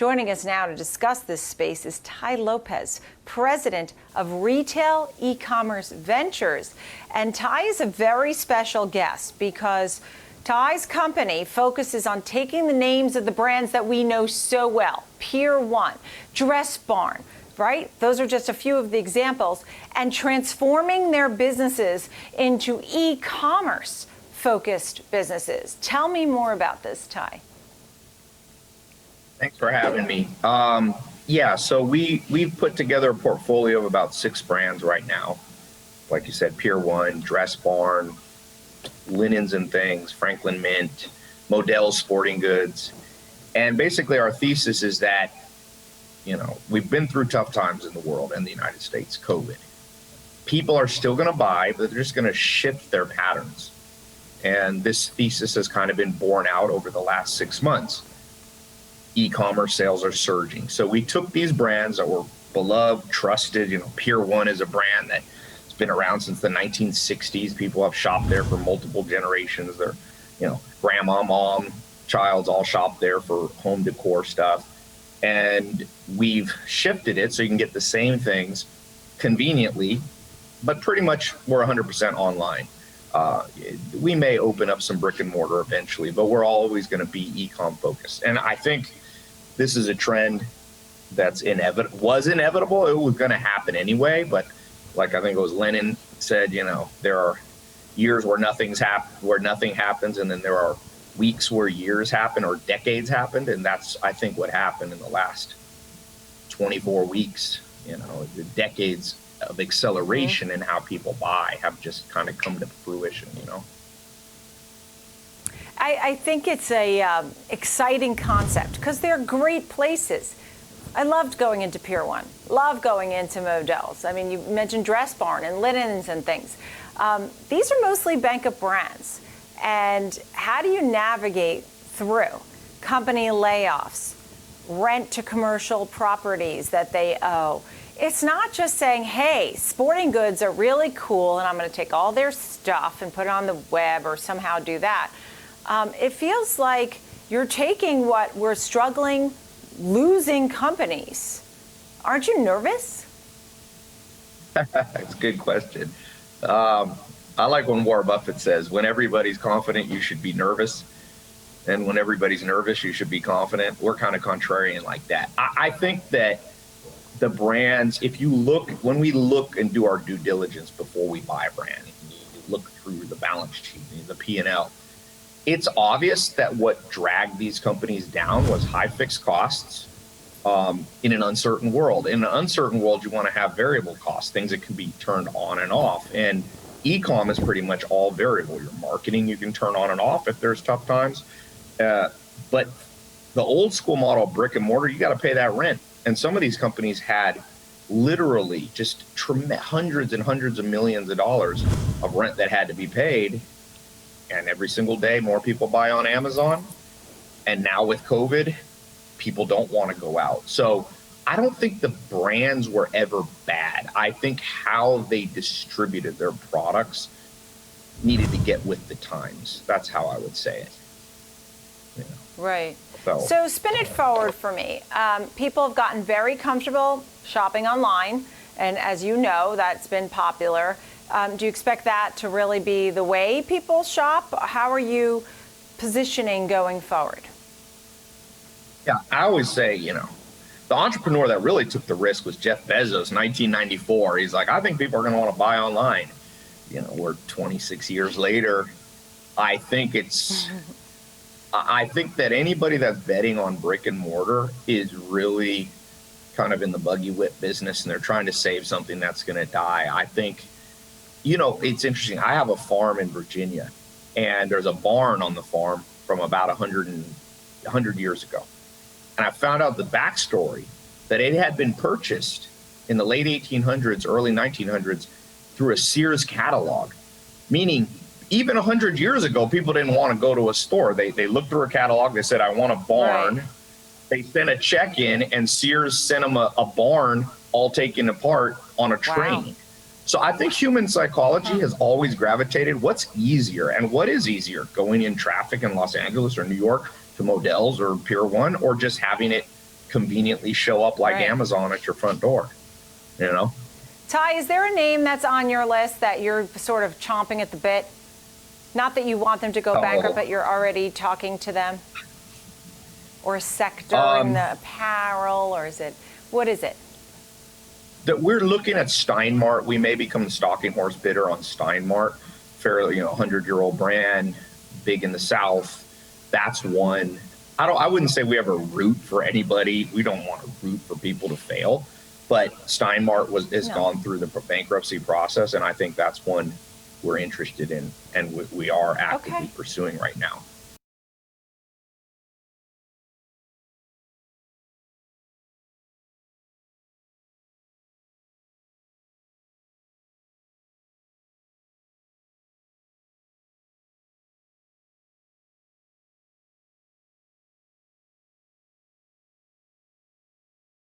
Joining us now to discuss this space is Tai Lopez, president of Retail Ecommerce Ventures. And Tai is a very special guest because Tai's company focuses on taking the names of the brands that we know so well, Pier 1, Dress Barn, right? Those are just a few of the examples, and transforming their businesses into e-commerce focused businesses. Tell me more about this, Tai. Thanks for having me. So we've put together a portfolio of about 6 brands right now. Like you said, Pier 1, Dress Barn, Linens and Things, Franklin Mint, Modell Sporting Goods. And basically our thesis is that, we've been through tough times in the world and the United States, COVID. People are still going to buy, but they're just going to shift their patterns. And this thesis has kind of been borne out over the last 6 months. E-commerce sales are surging. So we took these brands that were beloved, trusted. Pier 1 is a brand that's been around since the 1960s. People have shopped there for multiple generations. Their, grandma, mom, child's all shop there for home decor stuff. And we've shifted it so you can get the same things conveniently, but pretty much we're 100% online. We may open up some brick and mortar eventually, but we're always going to be e-com focused. And I think this is a trend that's was inevitable. It was going to happen anyway. But like I think it was Lenin said, there are years where nothing happens, and then there are weeks where years happen or decades happened. And that's, I think, what happened in the last 24 weeks. The decades of acceleration in how people buy have just kind of come to fruition, I think it's a exciting concept because they're great places. I loved going into Pier 1, love going into Modell's. I mean, you mentioned Dress Barn and Linens and things. These are mostly bankrupt brands. And how do you navigate through company layoffs, rent to commercial properties that they owe? It's not just saying, hey, sporting goods are really cool and I'm going to take all their stuff and put it on the web or somehow do that. It feels like you're taking what we're struggling, losing companies. Aren't you nervous? That's a good question. I like when Warren Buffett says, when everybody's confident, you should be nervous. And when everybody's nervous, you should be confident. We're kind of contrarian like that. I think that the brands, when we look and do our due diligence before we buy a brand, you look through the balance sheet, the P&L, it's obvious that what dragged these companies down was high fixed costs in an uncertain world. In an uncertain world, you want to have variable costs, things that can be turned on and off. And e-com is pretty much all variable. Your marketing, you can turn on and off if there's tough times. But the old school model, brick and mortar, you got to pay that rent. And some of these companies had literally just hundreds and hundreds of millions of dollars of rent that had to be paid. And every single day, more people buy on Amazon. And now with COVID, people don't want to go out. So I don't think the brands were ever bad. I think how they distributed their products needed to get with the times. That's how I would say it. Right. So spin it forward for me. People have gotten very comfortable shopping online. And as you know, that's been popular. Do you expect that to really be the way people shop? How are you positioning going forward? Yeah, I always say, the entrepreneur that really took the risk was Jeff Bezos in 1994. He's like, I think people are going to want to buy online. We're 26 years later. I think that anybody that's betting on brick and mortar is really kind of in the buggy whip business, and they're trying to save something that's going to die. I think, it's interesting. I have a farm in Virginia, and there's a barn on the farm from about 100 years ago. And I found out the backstory that it had been purchased in the late 1800s, early 1900s through a Sears catalog, meaning even 100 years ago, people didn't want to go to a store. They looked through a catalog. They said, I want a barn. Right. They sent a check in, and Sears sent them a barn all taken apart on a train. Wow. So I think human psychology has always gravitated. What's easier, and what is easier, going in traffic in Los Angeles or New York to Modell's or Pier 1, or just having it conveniently show up like Right. Amazon at your front door, you know? Tai, is there a name that's on your list that you're sort of chomping at the bit? Not that you want them to go bankrupt, but you're already talking to them? Or a sector in the apparel, or what is it? That we're looking at Steinmart. We may become the stalking horse bidder on Steinmart. Fairly, 100-year-old brand, big in the South. That's one. I wouldn't say we ever root for anybody. We don't want to root for people to fail. But Steinmart has gone through the bankruptcy process, and I think that's one we're interested in and we are actively pursuing right now.